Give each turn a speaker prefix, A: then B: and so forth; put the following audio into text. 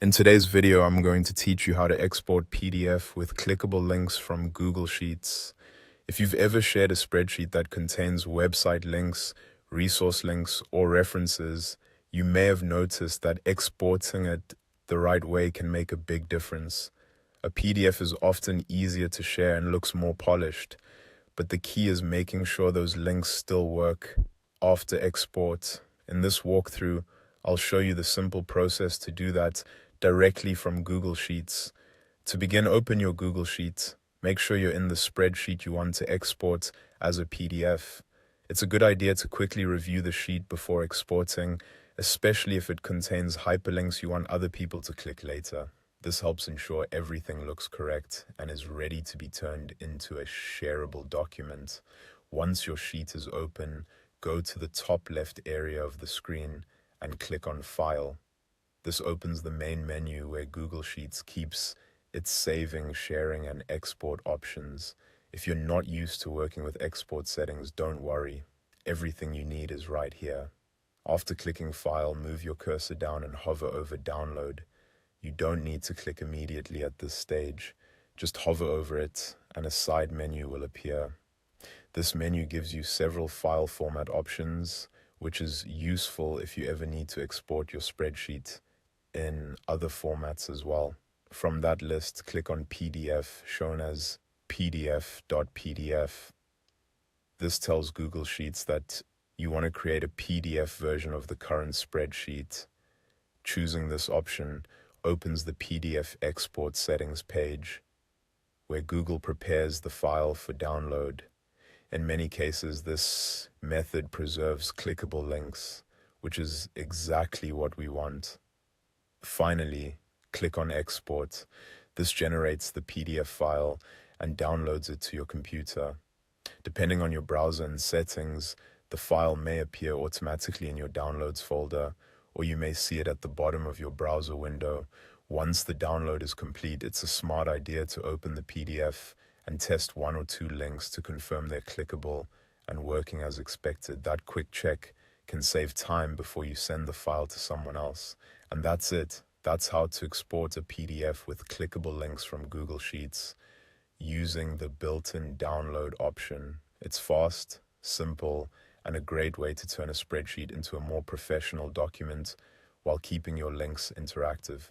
A: In today's video, I'm going to teach you how to export PDF with clickable links from Google Sheets. If you've ever shared a spreadsheet that contains website links, resource links, or references, you may have noticed that exporting it the right way can make a big difference. A PDF is often easier to share and looks more polished, but the key is making sure those links still work after export. In this walkthrough, I'll show you the simple process to do that directly from Google Sheets. To begin, open your Google Sheet. Make sure you're in the spreadsheet you want to export as a PDF. It's a good idea to quickly review the sheet before exporting, especially if it contains hyperlinks you want other people to click later. This helps ensure everything looks correct and is ready to be turned into a shareable document. Once your sheet is open, go to the top left area of the screen and click on File. This opens the main menu where Google Sheets keeps its saving, sharing, and export options. If you're not used to working with export settings, don't worry. Everything you need is right here. After clicking File, move your cursor down and hover over Download. You don't need to click immediately at this stage. Just hover over it and a side menu will appear. This menu gives you several file format options, which is useful if you ever need to export your spreadsheet in other formats as well. From that list, click on PDF, shown as pdf.pdf. This tells Google Sheets that you want to create a PDF version of the current spreadsheet. Choosing this option opens the PDF export settings page, where Google prepares the file for download. In many cases, this method preserves clickable links, which is exactly what we want. Finally, click on Export. This generates the PDF file and downloads it to your computer. Depending on your browser and settings, the file may appear automatically in your Downloads folder, or you may see it at the bottom of your browser window. Once the download is complete, it's a smart idea to open the PDF and test one or two links to confirm they're clickable and working as expected. That quick check can save time before you send the file to someone else. And that's it. That's how to export a PDF with clickable links from Google Sheets using the built-in download option. It's fast, simple, and a great way to turn a spreadsheet into a more professional document while keeping your links interactive.